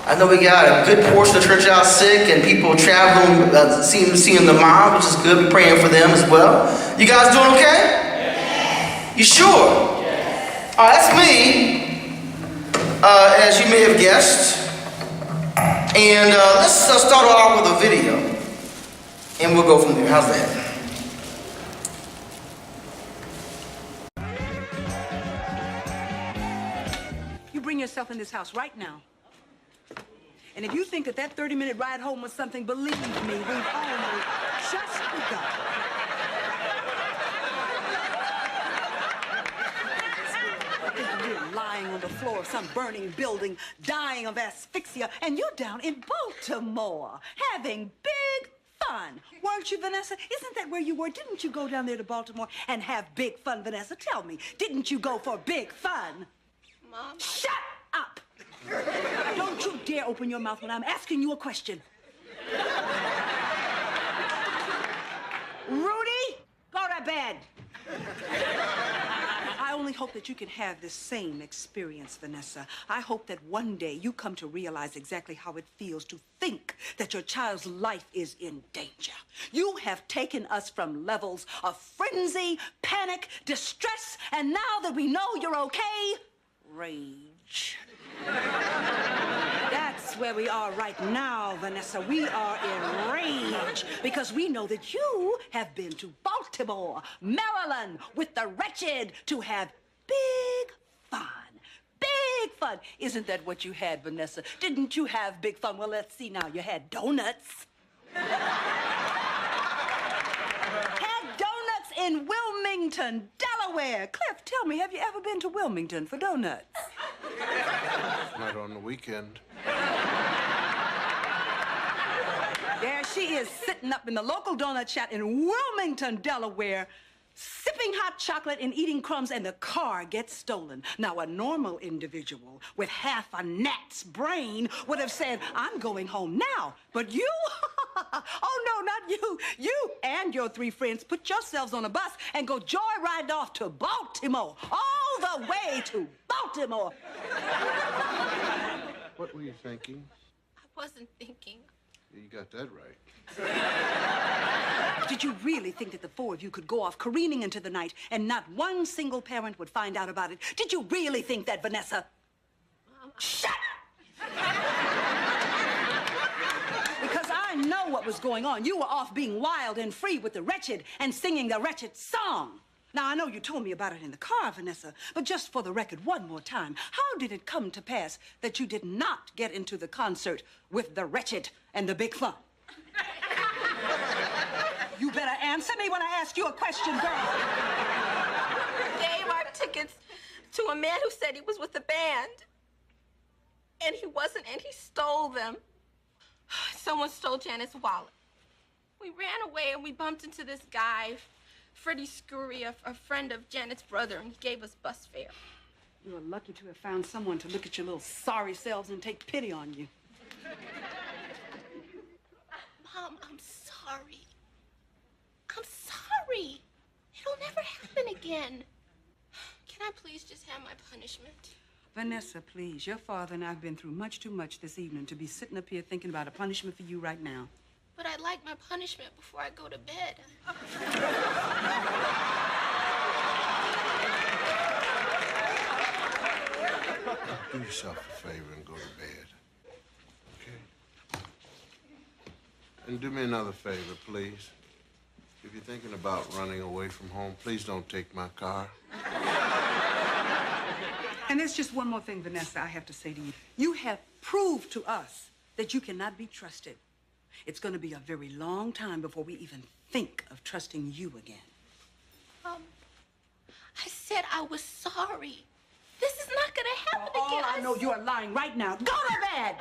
I know we got a good portion of the church out sick and people traveling, seeing the mom, which is good. We're praying for them as well. You guys doing okay? Yes. You sure? Yes. All right, that's me, as you may have guessed. And let's start off with a video. And we'll go from there. How's that? You bring yourself in this house right now. And if you think that 30-minute ride home was something, believe me, we've only just begun. You're lying on the floor of some burning building, dying of asphyxia, and you're down in Baltimore, having big fun. Weren't you, Vanessa? Isn't that where you were? Didn't you go down there to Baltimore and have big fun, Vanessa? Tell me, didn't you go for big fun? Mom. Shut up! Don't you dare open your mouth when I'm asking you a question. Rudy, go to bed. I only hope that you can have this same experience, Vanessa. I hope that one day you come to realize exactly how it feels to think that your child's life is in danger. You have taken us from levels of frenzy, panic, distress, and now that we know you're okay, rage. That's where we are right now, Vanessa. We are in rage because we know that you have been to Baltimore, Maryland, with the wretched to have big fun. Big fun. Isn't that what you had, Vanessa? Didn't you have big fun? Well, let's see now. You had donuts. In Wilmington, Delaware. Cliff, tell me, have you ever been to Wilmington for donuts? Not on the weekend. There she is, sitting up in the local donut shop in Wilmington, Delaware, sipping hot chocolate and eating crumbs, and the car gets stolen. Now, a normal individual with half a gnat's brain would have said, I'm going home now. But you? Oh, no, not you. You and your 3 friends put yourselves on a bus and go joyride off to Baltimore. All the way to Baltimore. What were you thinking? I wasn't thinking. You got that right. Did you really think that the 4 of you could go off careening into the night and not one single parent would find out about it? Did you really think that, Vanessa? Shut up! Because I know what was going on. You were off being wild and free with the wretched and singing the wretched song. Now, I know you told me about it in the car, Vanessa, but just for the record, one more time, how did it come to pass that you did not get into the concert with the wretched and the big fun? You better answer me when I ask you a question, girl. Gave our tickets to a man who said he was with the band. And he wasn't, and he stole them. Someone stole Janet's wallet. We ran away and we bumped into this guy, Freddie Scurry, a friend of Janet's brother, and he gave us bus fare. You were lucky to have found someone to look at your little sorry selves and take pity on you. Mom, I'm sorry. I'm sorry. It'll never happen again. Can I please just have my punishment? Vanessa, please. Your father and I have been through much too much this evening to be sitting up here thinking about a punishment for you right now. But I'd like my punishment before I go to bed. Do yourself a favor and go to bed. Okay? And do me another favor, please. If you're thinking about running away from home, please don't take my car. And there's just one more thing, Vanessa, I have to say to you. You have proved to us that you cannot be trusted. It's going to be a very long time before we even think of trusting you again. I said I was sorry. This is not going to happen again. I know you are lying right now. Go to bed!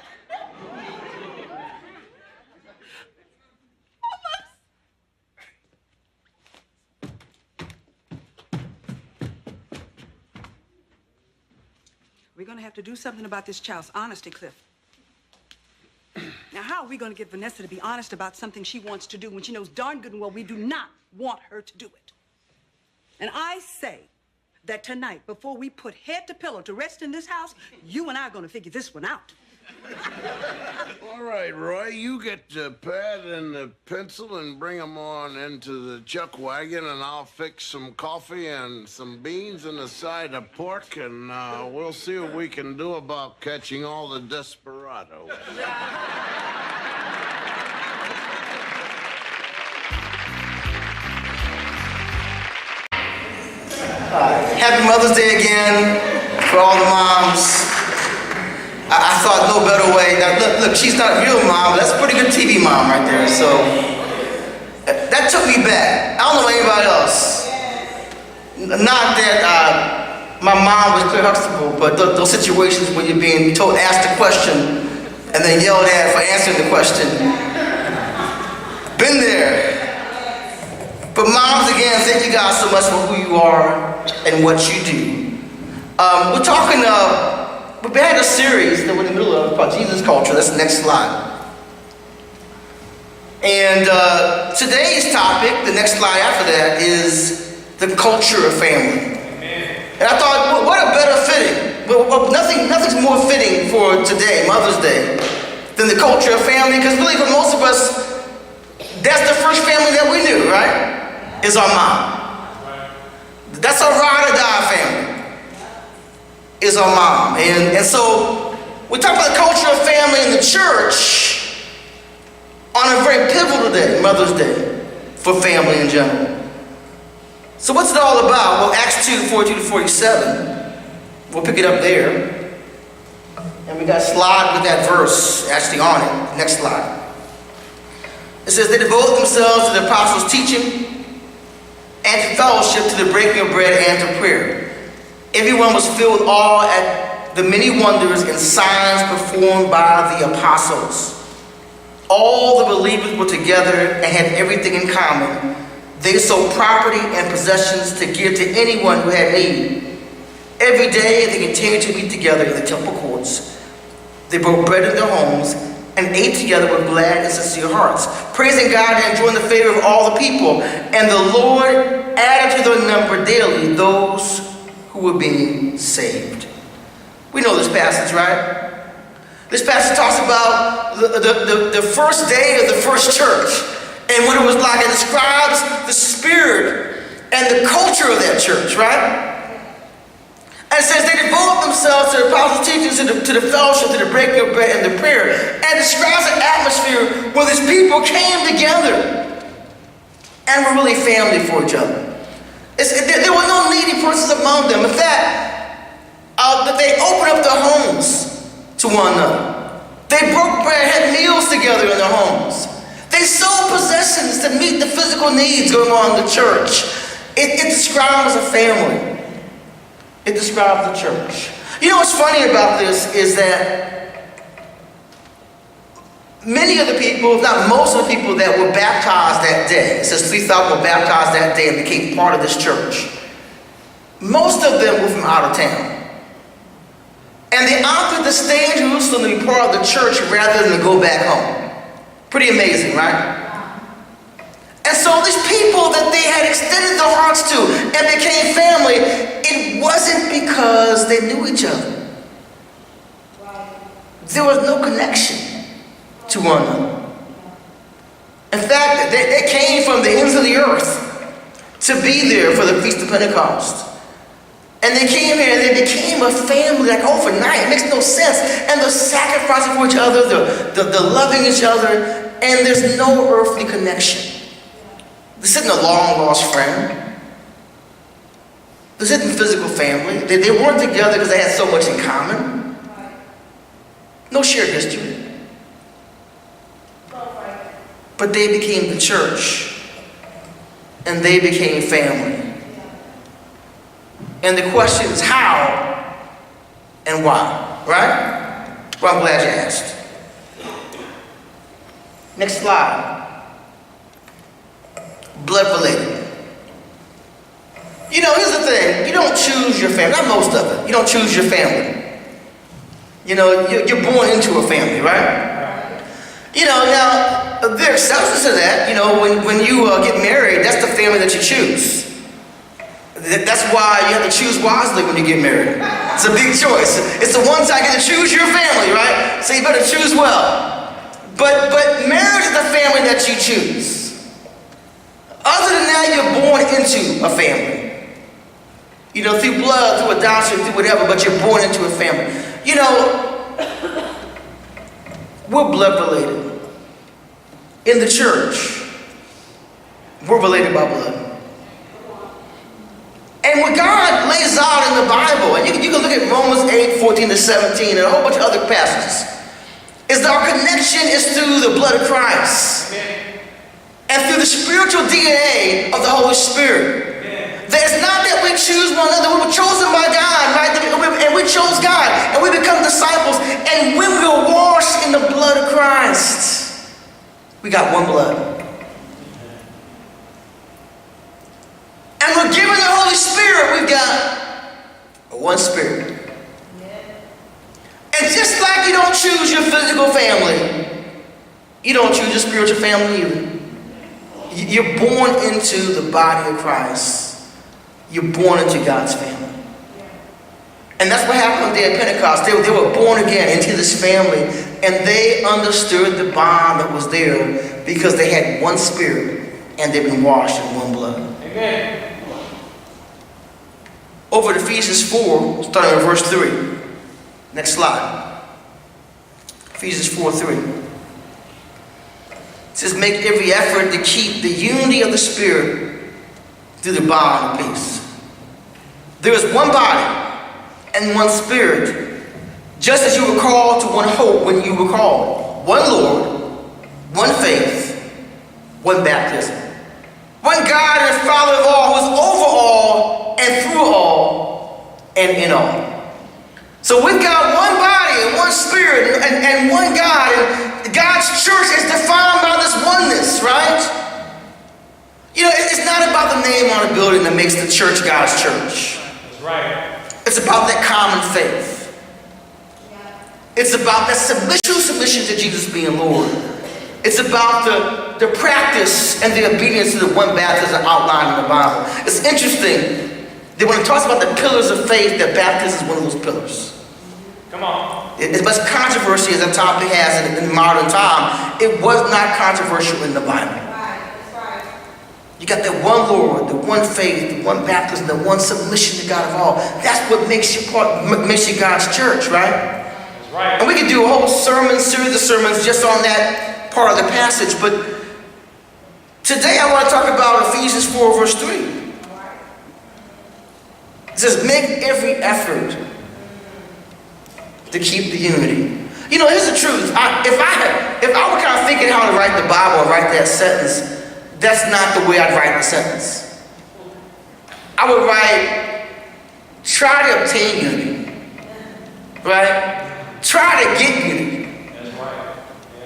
We're going to have to do something about this child's honesty, Cliff. Now, how are we going to get Vanessa to be honest about something she wants to do when she knows darn good and well we do not want her to do it? And I say that tonight, before we put head to pillow to rest in this house, you and I are going to figure this one out. All right, Roy, you get the pad and the pencil and bring them on into the chuck wagon, and I'll fix some coffee and some beans and a side of pork, and we'll see what we can do about catching all the desperados. Happy Mother's Day again for all the moms. I thought no better way. Now, look, she's not a real mom, but that's a pretty good TV mom right there. So that took me back. I don't know anybody else. Not that my mom was Claire Huxtable, but those situations when you're being told, asked a question, and then yelled at for answering the question. Been there. But moms, again, thank you guys so much for who you are and what you do. We're talking, we had a series that we're in the middle of called Jesus Culture. That's the next slide. And today's topic, the next slide after that, is the culture of family. And I thought, what a better fitting. Well, nothing's more fitting for today, Mother's Day, than the culture of family, because really for most of us, that's the first family that we knew, right? Is our mom. That's our ride or die family. Is our mom. And so we talk about the culture of family in the church on a very pivotal day, Mother's Day, for family in general. So what's it all about? Well, Acts 2:42-47, we'll pick it up there. And we got a slide with that verse actually on it. Next slide. It says, they devote themselves to the apostles' teaching and to fellowship, to the breaking of bread and to prayer. Everyone was filled with awe at the many wonders and signs performed by the apostles. All the believers were together and had everything in common. They sold property and possessions to give to anyone who had need. Every day they continued to meet together in the temple courts. They broke bread in their homes and ate together with glad and sincere hearts, praising God and enjoying the favor of all the people. And the Lord added to their number daily those who were being saved. We know this passage, right? This passage talks about the first day of the first church and what it was like. It describes the spirit and the culture of that church, right? And it says they devote themselves to the apostles' teachings, to the fellowship, to the breaking of bread and the prayer. And it describes an atmosphere where these people came together and were really family for each other. There were no needy persons among them. In fact, they opened up their homes to one another. They broke bread, had meals together in their homes. They sold possessions to meet the physical needs going on in the church. It describes a family. It describes the church. You know what's funny about this is that many of the people, if not most of the people that were baptized that day, it says 3,000 were baptized that day and became part of this church. Most of them were from out of town. And they opted to stay in Jerusalem to be part of the church rather than to go back home. Pretty amazing, right? And so these people that they had extended their hearts to and became family, it wasn't because they knew each other. There was no connection to one another. In fact, they came from the ends of the earth to be there for the Feast of Pentecost. And they came here and they became a family like overnight. It makes no sense. And they're sacrificing for each other, they're loving each other, and there's no earthly connection. This isn't a long-lost friend. This isn't physical family. They weren't together because they had so much in common. No shared history. But they became the church. And they became family. And the question is how and why, right? Well, I'm glad you asked. Next slide. Blood related. You know, here's the thing. You don't choose your family. Not most of it. You don't choose your family. You know, you're born into a family, right? You know, now, there are exceptions to that. You know, when you get married, that's the family that you choose. That's why you have to choose wisely when you get married. It's a big choice. It's the one time you get to choose your family, right? So you better choose well. But marriage is the family that you choose. Other than that, you're born into a family. You know, through blood, through adoption, through whatever, but you're born into a family. You know, we're blood related. In the church, we're related by blood. And what God lays out in the Bible, and you can look at Romans 8:14-17 and a whole bunch of other passages, is that our connection is through the blood of Christ. And through the spiritual DNA of the Holy Spirit. It's not that we choose one another. We were chosen by God, right? And we chose God. And we become disciples. And when we are washed in the blood of Christ, we got one blood. And we're given the Holy Spirit. We've got one Spirit. And just like you don't choose your physical family, you don't choose your spiritual family either. You're born into the body of Christ. You're born into God's family. And that's what happened on the day of Pentecost. They were born again into this family, and they understood the bond that was there because they had one Spirit and they've been washed in one blood. Amen. Over to Ephesians 4, starting with verse 3. Next slide. Ephesians 4:3. It says, make every effort to keep the unity of the Spirit through the bond of peace. There is one body and one Spirit, just as you were called to one hope when you were called. One Lord, one faith, one baptism. One God and Father of all, who is over all and through all and in all. So we've got one body and one Spirit and one God, and God's church is defined by this oneness, right? You know, it's not about the name on a building that makes the church God's church. That's right. It's about that common faith. It's about that submission to Jesus being Lord. It's about the practice and the obedience to the one baptism outlined in the Bible. It's interesting that when it talks about the pillars of faith, that baptism is one of those pillars. Come on. As much controversy as that topic has in modern time, it was not controversial in the Bible. You got that one Lord, the one faith, the one baptism, the one submission to God of all. That's what makes you God's church, right? That's right. And we could do a whole series of sermons just on that part of the passage. But today I want to talk about Ephesians 4, verse 3. It says, make every effort to keep the unity. You know, here's the truth. If I were kind of thinking how to write the Bible or write that sentence, that's not the way I'd write the sentence. I would write, try to obtain unity. Right? Try to get unity.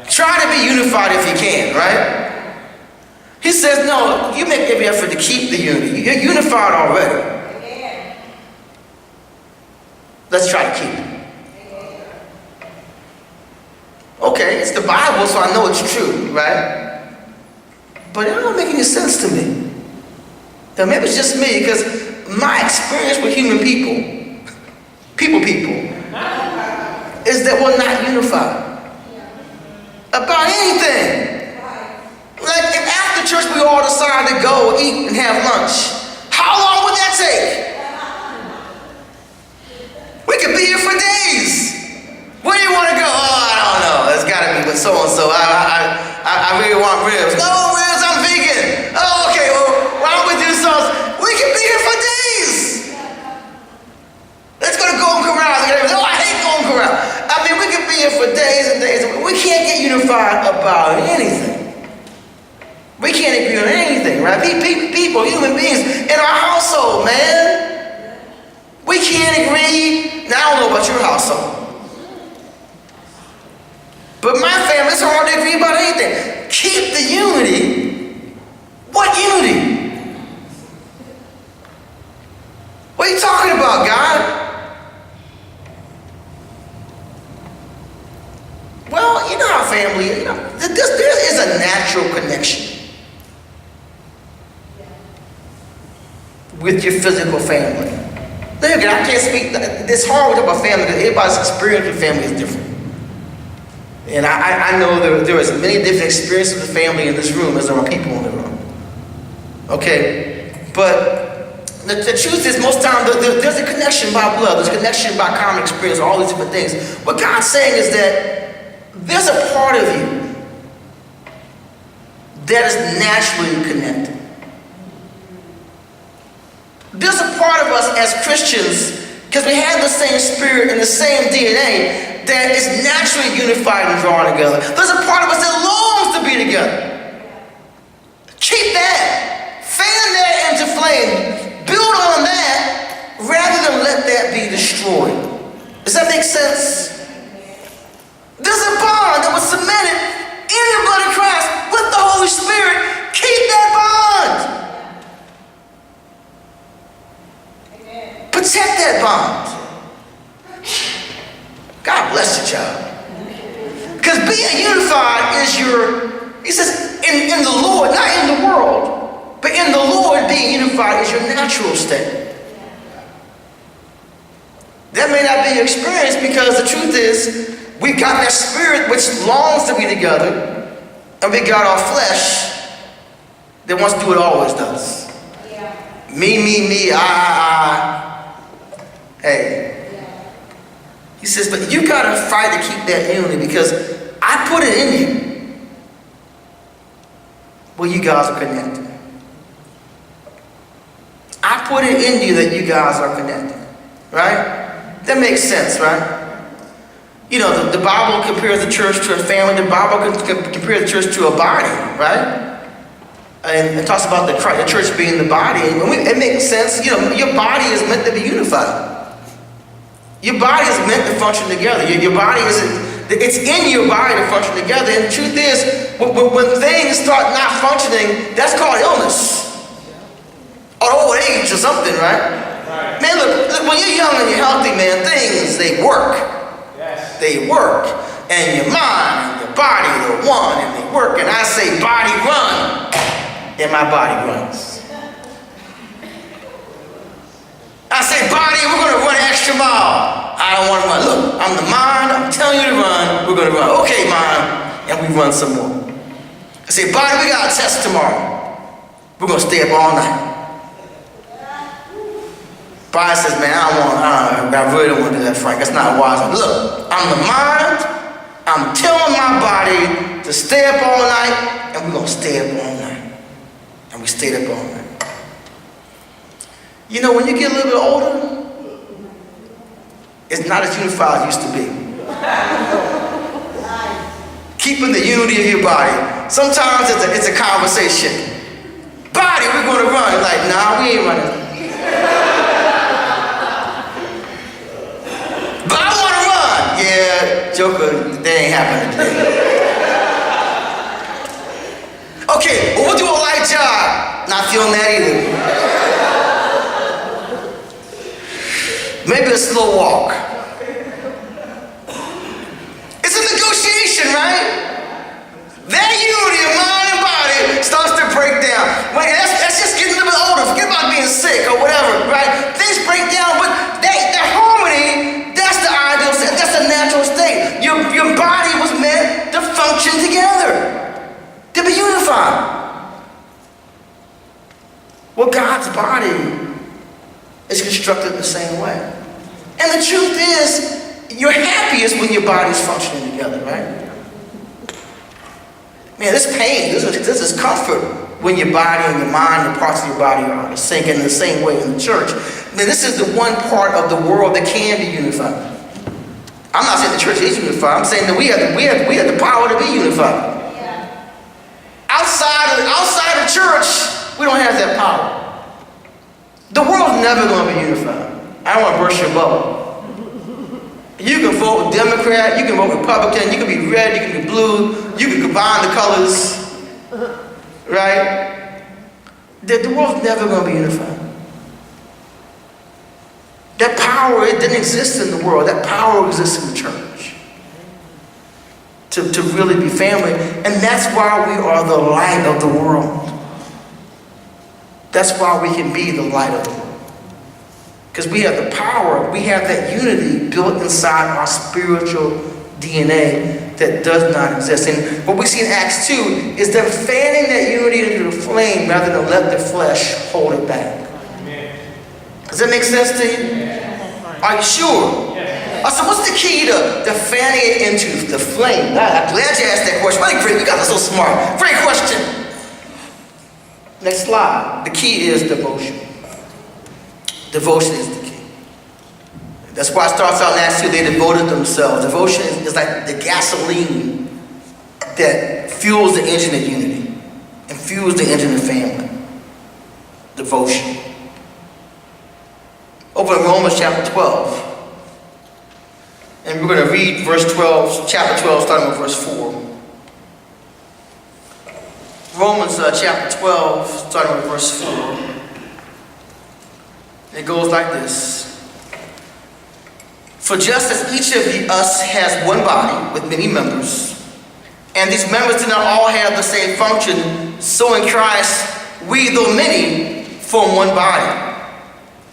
Try to be unified if you can, right? He says, no, you make every effort to keep the unity. You're unified already. Let's try to keep it. Okay, it's the Bible, so I know it's true, right? But it don't make any sense to me. Now, maybe it's just me, because my experience with human people, is that we're not unified about anything. Like, if after church we all decide to go eat and have lunch, how long would that take? We could be here for days. Where do you want to go? Oh, I don't know. It's got to be with so-and-so. I really want ribs. No ribs, I'm vegan. Oh, okay, well, why don't we do something? We can be here for days. Let's go to Golden Corral. No, I hate Golden Corral. I mean, we can be here for days and days. We can't get unified about anything. We can't agree on anything, right? People, human beings in our household, man. We can't agree. Now, I don't know about your household. But my family, it's hard to agree about anything. Keep the unity. What unity? What are you talking about, God? Well, you know how family is. You know, there is a natural connection with your physical family. Look, I can't speak. It's hard to talk about family because everybody's experience with family is different. And I know there is many different experiences of the family in this room as there are people in the room. Okay? But the truth is, most times there's a connection by blood, there's a connection by common experience, all these different things. What God's saying is that there's a part of you that is naturally connected. There's a part of us as Christians, because we have the same spirit and the same DNA, that is naturally unified and drawn together. There's a part of us that longs to be together. Keep that. Fan that into flame. Build on that rather than let that be destroyed. Does that make sense? There's a bond that was cemented in the blood of Christ with the Holy Spirit. Keep that bond. Protect that bond. God bless you, child. Because being unified is he says, in the Lord, not in the world, but in the Lord, being unified is your natural state. That may not be your experience, because the truth is, we've got that spirit which longs to be together, and we got our flesh that wants to do what it always does. Yeah. Me, I. Hey. He says, but you got to fight to keep that unity, because I put it in you. Well, you guys are connected. I put it in you that you guys are connected. Right? That makes sense, right? You know, the Bible compares the church to a family. The Bible compares the church to a body, right? And it talks about the church being the body. And it makes sense. You know, your body is meant to be unified. Your body is meant to function together. Your body it's in your body to function together. And the truth is, when things start not functioning, that's called illness. Or old age or something, right? Man, look, when you're young and you're healthy, man, they work. Yes. They work. And your mind and your body are one, and they work. And I say, body run. And my body runs. I say, body, we're going to run an extra mile. I don't want to run. Look, I'm the mind. I'm telling you to run. We're going to run. Okay, mind. And we run some more. I say, body, we got a test tomorrow. We're going to stay up all night. Body says, man, I really don't want to do that, Frank. That's not wise. Look, I'm the mind. I'm telling my body to stay up all night, and we're going to stay up all night. And we stayed up all night. You know, when you get a little bit older, it's not as unified as it used to be. Keeping the unity of your body. Sometimes it's a conversation. Body, we're going to run. You're like, nah, we ain't running. But I want to run. Yeah, Joker, that ain't happening today. Okay, well, we'll do a light jog. Not feeling that either. Maybe a slow walk. It's a negotiation, right? That unity of mind and body starts to break down. That's just getting a little bit older. Forget about being sick or whatever, right? Things break down, but that harmony, that's the ideal state. That's the natural state. Your body was meant to function together, to be unified. Well, God's body is constructed the same way. And the truth is, you're happiest when your body's functioning together, right? Man, this pain, this is comfort when your body and your mind and parts of your body are syncing in the same way in the church. Man, this is the one part of the world that can be unified. I'm not saying the church is unified. I'm saying that we have the power to be unified. Yeah. Outside of the church, we don't have that power. The world's never going to be unified. I don't want to burst your bubble. You can vote Democrat, you can vote Republican, you can be red, you can be blue, you can combine the colors, right? The world's never going to be unified. That power, it didn't exist in the world. That power exists in the church. To really be family. And that's why we are the light of the world. That's why we can be the light of the world. Because we have the power, we have that unity built inside our spiritual DNA that does not exist. And what we see in Acts 2 is them fanning that unity into the flame rather than let the flesh hold it back. Does that make sense to you? Are you sure? So what's the key to fanning it into the flame? I'm glad you asked that question. Really great, you guys are so smart. Great question. Next slide. The key is devotion. Devotion is the key. That's why it starts out in Acts 2, they devoted themselves. Devotion is like the gasoline that fuels the engine of unity and fuels the engine of family. Devotion. Over in Romans chapter 12. And we're going to read verse 12, chapter 12, starting with verse 4. Romans chapter 12, starting with verse 4. It goes like this. For just as each of us has one body with many members, and these members do not all have the same function, so in Christ we, though many, form one body.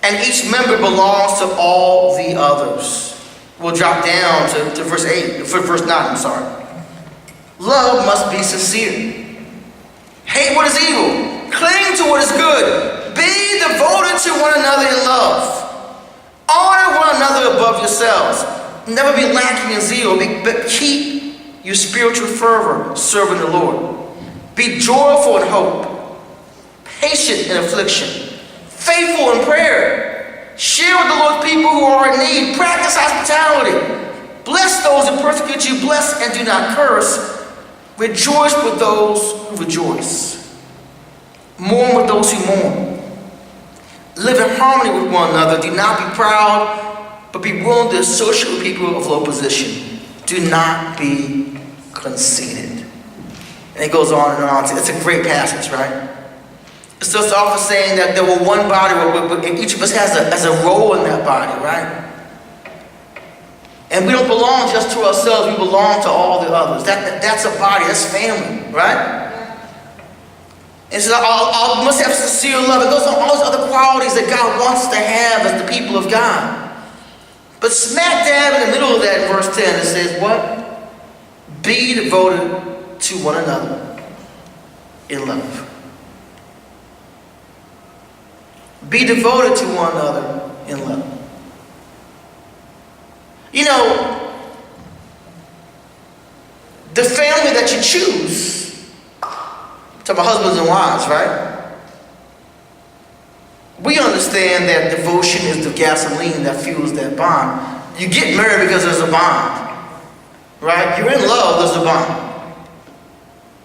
And each member belongs to all the others. We'll drop down to verse 8, verse 9, I'm sorry. Love must be sincere. Hate what is evil. Cling to what is good. Be devoted to one another in love. Honor one another above yourselves. Never be lacking in zeal, but keep your spiritual fervor serving the Lord. Be joyful in hope. Patient in affliction. Faithful in prayer. Share with the Lord's people who are in need. Practice hospitality. Bless those who persecute you. Bless and do not curse. Rejoice with those who rejoice. Mourn with those who mourn. Live in harmony with one another. Do not be proud, but be willing to associate with people of low position. Do not be conceited. And it goes on and on. It's a great passage, right? It's just often saying that there were one body, and each of us has a role in that body, right? And we don't belong just to ourselves, we belong to all the others. That's a body, that's family, right? And so I must have sincere love. It goes on all those other qualities that God wants us to have as the people of God. But smack dab in the middle of that in verse 10, it says what? Be devoted to one another in love. Be devoted to one another in love. You know, the family that you choose, talk about husbands and wives, right? We understand that devotion is the gasoline that fuels that bond. You get married because there's a bond, right? You're in love, there's a bond.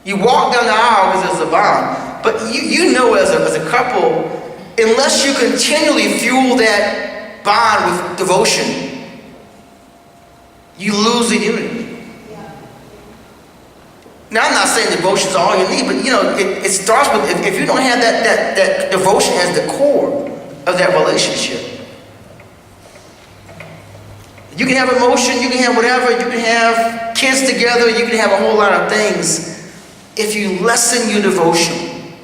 You walk down the aisle because there's a bond. But you know as a couple, unless you continually fuel that bond with devotion, you lose the unity. Now, I'm not saying devotion is all you need, but you know, it starts with, if you don't have that devotion as the core of that relationship. You can have emotion, you can have whatever, you can have kids together, you can have a whole lot of things. If you lessen your devotion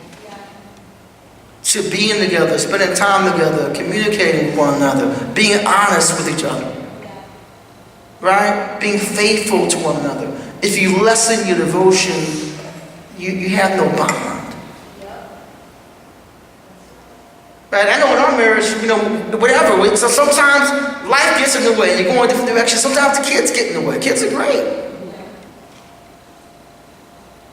to being together, spending time together, communicating with one another, being honest with each other, right? Being faithful to one another. If you lessen your devotion, you have no bond. Right? I know in our marriage, you know, whatever. So sometimes life gets in the way. You go in different directions. Sometimes the kids get in the way. Kids are great.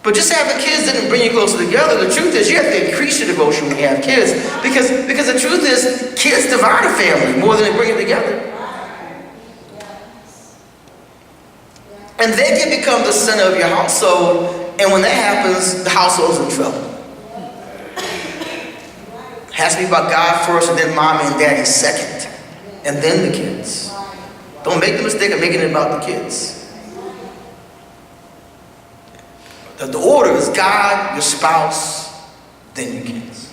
But just having kids didn't bring you closer together. The truth is, you have to increase your devotion when you have kids. Because the truth is, kids divide a family more than they bring it together. And they can become the center of your household. And when that happens, the household's in trouble. It has to be about God first, and then mom and daddy second. And then the kids. Don't make the mistake of making it about the kids. The order is God, your spouse, then your kids.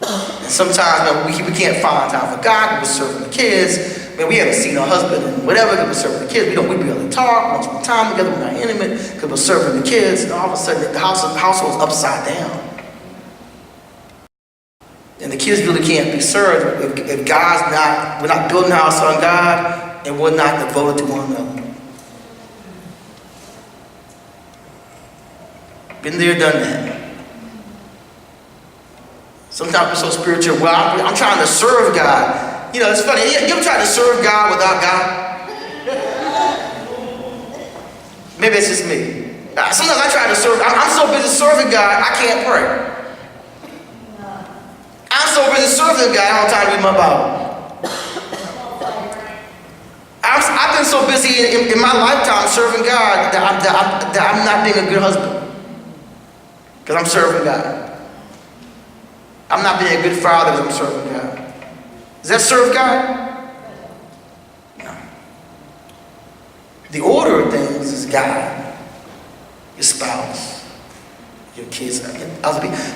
And sometimes we can't find time for God, we're serving the kids. Man, we haven't seen our husband and whatever because we're serving the kids. We barely talk, we don't spend time together, we're not intimate because we're serving the kids. And all of a sudden, the household's upside down. And the kids really can't be served if we're not building a house on God and we're not devoted to one another. Been there, done that. Sometimes we're so spiritual. Well, I'm trying to serve God. You know, it's funny. You ever try to serve God without God? Maybe it's just me. Sometimes I try to serve. I'm so busy serving God, I can't pray. I'm so busy serving God, I don't have time to read my Bible. I've been so busy in my lifetime serving God that I'm not being a good husband. Because I'm serving God. I'm not being a good father because I'm serving God. Does that serve God? No. The order of things is God, your spouse, your kids.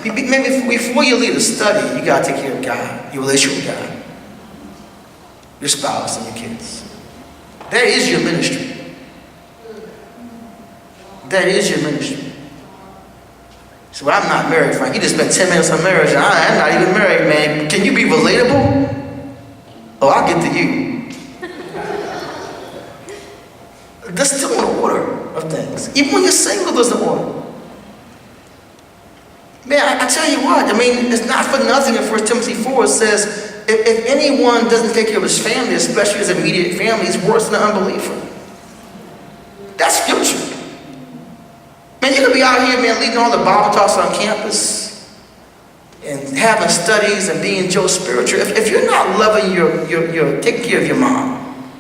Maybe before you leave a study, you got to take care of God, your relationship with God, your spouse and your kids. That is your ministry. That is your ministry. So, well, I'm not married, Frank. You just spent 10 minutes on marriage. I'm not even married, man. Can you be relatable? Oh, I'll get to you. That's still an order of things. Even when you're single, there's an order. Man, I tell you what, I mean, it's not for nothing in 1 Timothy 4, it says, if anyone doesn't take care of his family, especially his immediate family, he's worse than an unbeliever. That's future. Man, you could be out here, man, leading all the Bible talks on campus and having studies and being Joe spiritual. If you're not loving taking care of your mom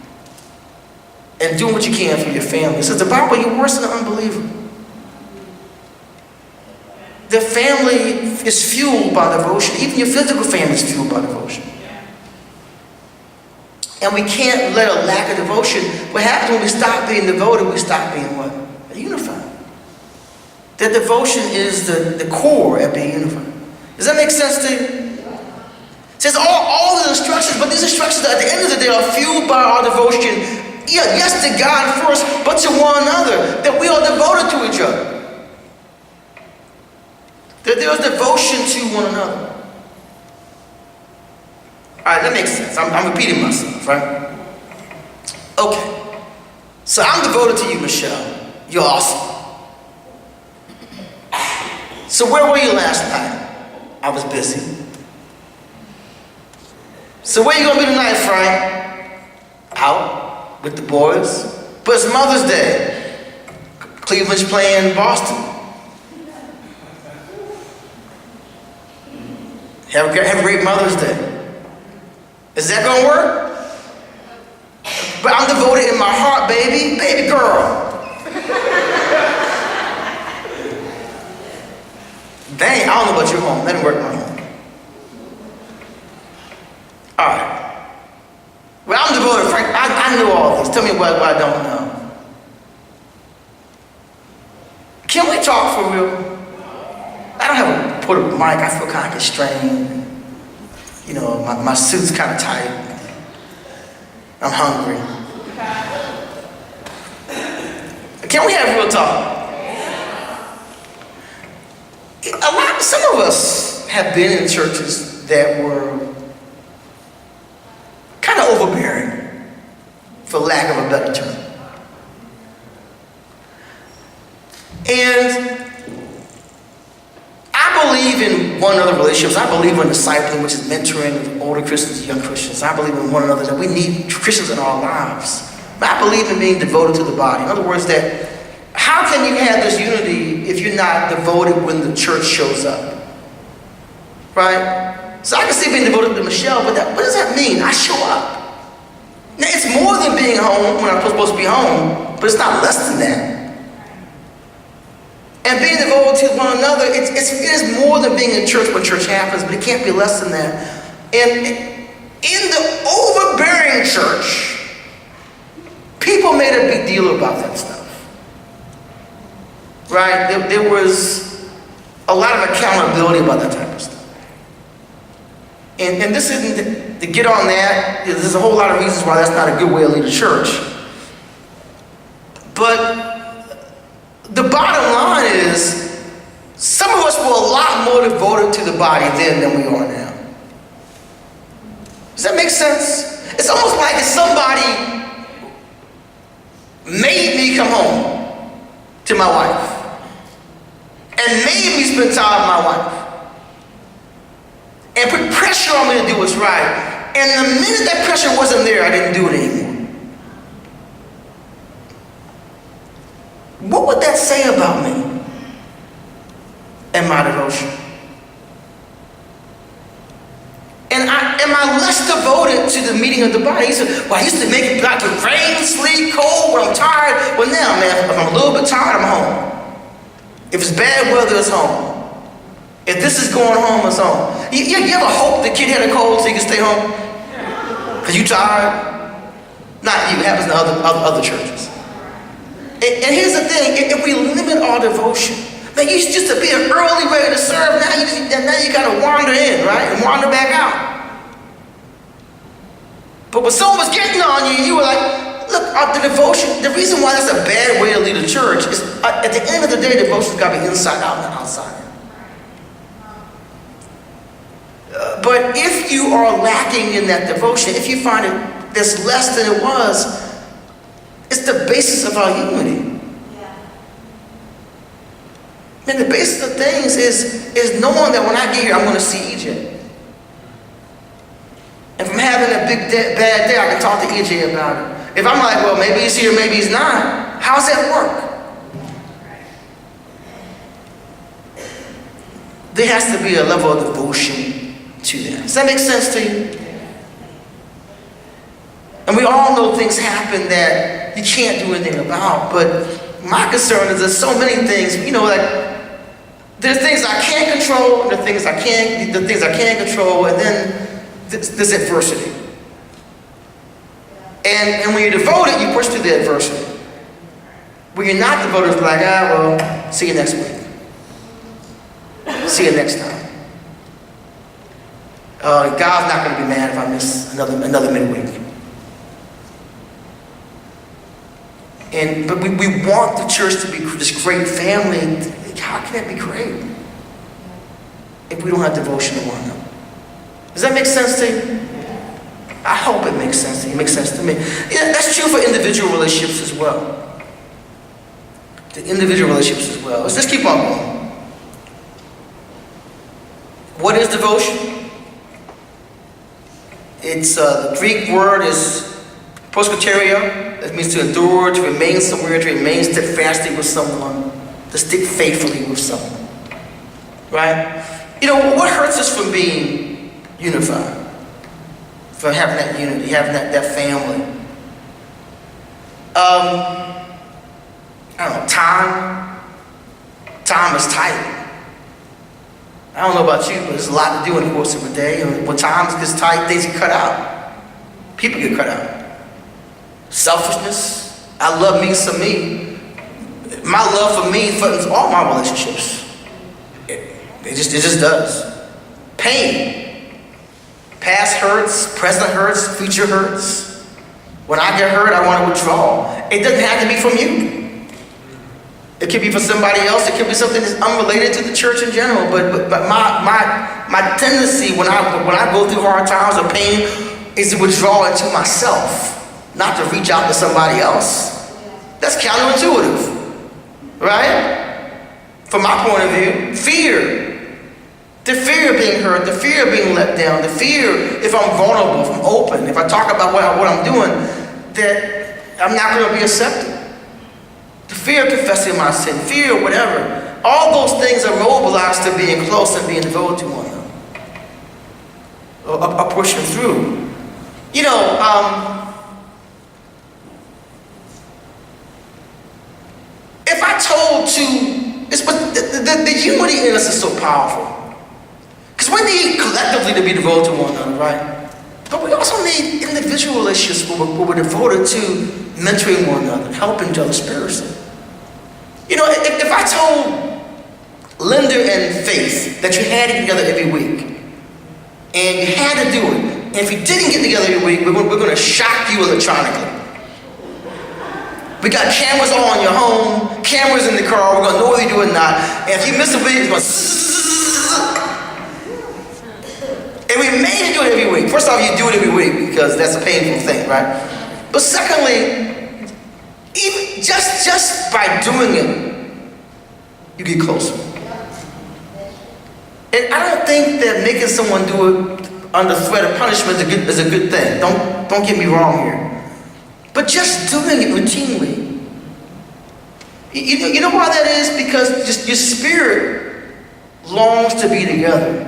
and doing what you can for your family, it says the Bible, you're worse than an unbeliever. The family is fueled by devotion. Even your physical family is fueled by devotion. And we can't let a lack of devotion. What happens when we stop being devoted, we stop being what? Unified. That devotion is the core of being unified. Does that make sense to you? It says all the instructions, but these instructions at the end of the day are fueled by our devotion. Yeah, yes to God first, but to one another. That we are devoted to each other. That there is devotion to one another. Alright, that makes sense. I'm repeating myself, right? Okay. So I'm devoted to you, Michelle. You're awesome. So where were you last night? I was busy. So where you gonna be tonight, Frank? Out with the boys. But it's Mother's Day. Cleveland's playing Boston. Have a great Mother's Day. Is that gonna work? But I'm devoted in my heart, baby. Baby girl. Dang, I don't know about your home. That didn't work in my home. Alright. Well, I'm devoted, Frank. I knew all this. Tell me what I don't know. Can we talk for real? I don't have a put a mic. I feel kind of constrained. You know, my suit's kind of tight. I'm hungry. Can we have real talk? Some of us have been in churches that were kind of overbearing, for lack of a better term. And I believe in one another relationships. I believe in discipling, which is mentoring older Christians, young Christians. I believe in one another, that we need Christians in our lives. But I believe in being devoted to the body. In other words, that how can you have this unity if you're not devoted when the church shows up? Right? So I can see being devoted to Michelle, but what does that mean? I show up. Now, it's more than being home when I'm supposed to be home, but it's not less than that. And being devoted to one another, it is more than being in church when church happens, but it can't be less than that. And in the overbearing church, people made a big deal about that stuff. Right? There was a lot of accountability about that type of stuff. And this isn't to get on that. There's a whole lot of reasons why that's not a good way to lead a church. But the bottom line is, some of us were a lot more devoted to the body then than we are now. Does that make sense? It's almost like if somebody made me come home to my wife. and made me spend time with my wife and put pressure on me to do what's right. And the minute that pressure wasn't there, I didn't do it anymore. What would that say about me and my devotion? And am I less devoted to the meeting of the body? He said, well, I used to make it like the rain, sleet, cold, when I'm tired. Well, now, man, if I'm a little bit tired, I'm home. If it's bad weather, it's home. If this is going home, it's home. You ever hope the kid had a cold so he can stay home? Because you tired? Not you, it happens in other churches. And here's the thing, if we limit our devotion, man, you used just to be early ready to serve, now you got to wander in, right? And wander back out. But when someone was getting on you, you were like, look, the devotion, the reason why that's a bad way to lead a church is at the end of the day, devotion's got to be inside out and outside. But if you are lacking in that devotion, if you find it there's less than it was, it's the basis of our unity. And the basis of things is knowing that when I get here, I'm going to see EJ. If I'm having a bad day, I can talk to EJ about it. If I'm like, well, maybe he's here, maybe he's not, how's that work? There has to be a level of devotion to that. Does that make sense to you? And we all know things happen that you can't do anything about, but my concern is there's so many things, like there's things I can't control, the things I can control, and then there's adversity. And when you're devoted, you push through the adversity. When you're not devoted, it's like, well, see you next week. See you next time. God's not going to be mad if I miss another midweek. But we want the church to be this great family. How can that be great if we don't have devotion to one another? Does that make sense to you? I hope it makes sense to you. It makes sense to me. Yeah, that's true for individual relationships as well. The individual relationships as well. Let's just keep on going. What is devotion? It's the Greek word is proskyteria. That means to endure, to remain somewhere, to remain steadfastly with someone, to stick faithfully with someone. Right? What hurts us from being unified? From having that unity, having that family? I don't know, time. Time is tight. I don't know about you, but there's a lot to do in the course of a day. And when time gets tight, things get cut out. People get cut out. Selfishness. I love me some me. My love for me threatens all my relationships. It just does. Pain. Past hurts, present hurts, future hurts. When I get hurt, I want to withdraw. It doesn't have to be from you. It could be for somebody else. It could be something that's unrelated to the church in general. But my tendency when I go through hard times or pain is to withdraw into myself, not to reach out to somebody else. That's counterintuitive, right? From my point of view, fear. The fear of being hurt, the fear of being let down, the fear if I'm vulnerable, if I'm open, if I talk about what I'm doing, that I'm not going to be accepted. The fear of confessing my sin, fear of whatever. All those things are mobilized to being close and being devoted to one another. Or pushing through. If I told the unity in us is so powerful. Because we need collectively to be devoted to one another, right? But we also need individual relationships where we're devoted to mentoring one another, helping each other spiritually. If I told Linda and Faith that you had to get together every week, and you had to do it, and if you didn't get together every week, we're going to shock you electronically. We got cameras all in your home, cameras in the car, we're going to know whether you do it or not, and if you miss a week, it's going to and we made you do it every week. First off, you do it every week because that's a painful thing, right? But secondly, even just by doing it, you get closer. And I don't think that making someone do it under threat of punishment is a good thing. Don't get me wrong here. But just doing it routinely. You know why that is? Because just your spirit longs to be together.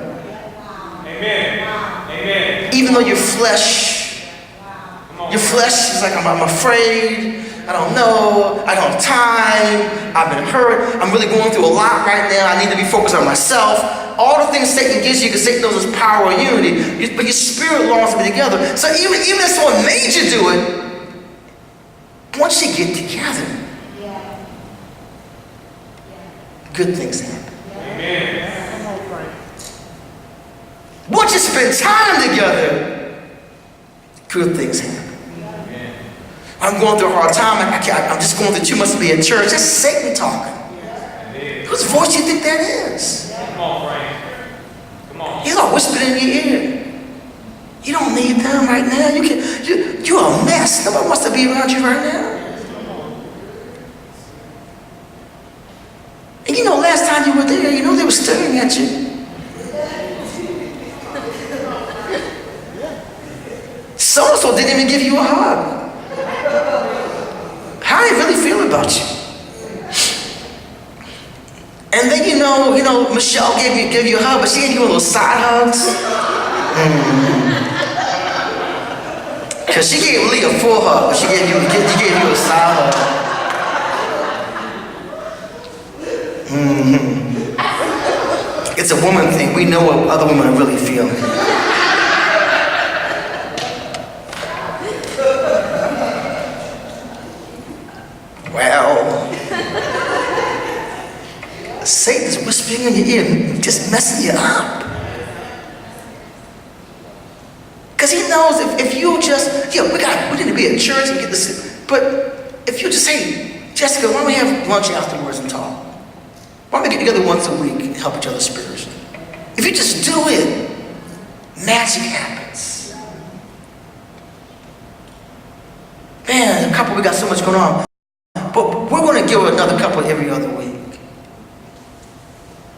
Amen. Amen. Even though your flesh is like, I'm afraid, I don't know, I don't have time, I've been hurt, I'm really going through a lot right now, I need to be focused on myself. All the things Satan gives you, because Satan knows his power and unity, but your spirit longs to be together. So even if someone made you do it, once you get together, good things happen. Amen. Once you spend time together, good things happen. I'm going through a hard time. I'm just going through too much to be in church. That's Satan talking. Whose voice do you think that is? Come on, Frank. Come on. He's all whispering in your ear. You don't need them right now. You're a mess. Nobody wants to be around you right now. And you know, last time you were there, you know they were staring at you. So-and-so didn't even give you a hug. How do they really feel about you? And then you know, Michelle gave you a hug, but she gave you a little side hugs. Because she gave Lee a full hug, but she gave you a side hug. It's a woman thing. We know what other women are really feeling. Well, Satan's whispering in your ear, just messing you up. Because he knows if you just, we need to be at church and get this, but if you just say, Jessica, why don't we have lunch afterwards and talk? Why don't we get together once a week and help each other spiritually? If you just do it, magic happens. Man, a couple, we got so much going on. But we're going to give another couple every other week.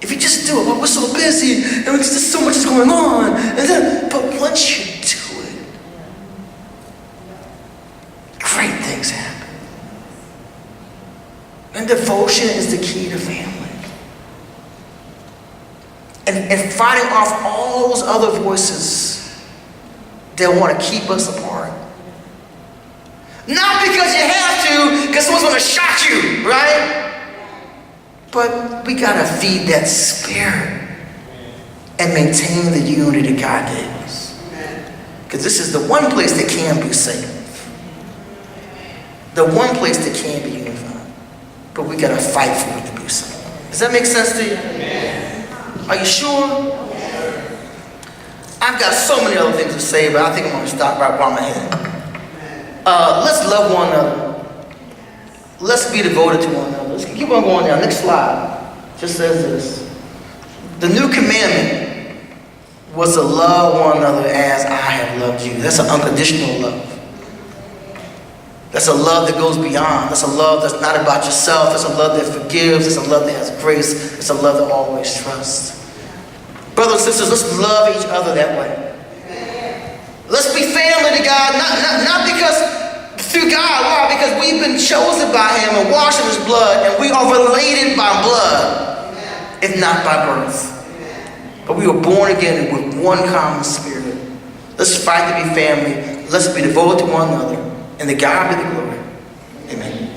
If you just do it, well, we're so busy, and there's just so much is going on. But once you do it, great things happen. And devotion is the key to family. And fighting off all those other voices that want to keep us apart. Not because you have to, because someone's going to shot you, right? But we got to feed that spirit and maintain the unity that God gave us. Because this is the one place that can be safe. The one place that can be unified. But we got to fight for it to be safe. Does that make sense to you? Are you sure? I've got so many other things to say, but I think I'm going to stop right while I'm ahead. Let's love one another. Let's be devoted to one another. Let's keep on going down. Next slide just says this. The new commandment was to love one another as I have loved you. That's an unconditional love. That's a love that goes beyond. That's a love that's not about yourself. That's a love that forgives. It's a love that has grace. It's a love that always trusts. Brothers and sisters, let's love each other that way. Let's be family to God, not because through God. Why? Because we've been chosen by Him and washed in His blood, and we are related by blood, if not by birth. But we were born again with one common spirit. Let's fight to be family. Let's be devoted to one another. And to God be the glory. Amen.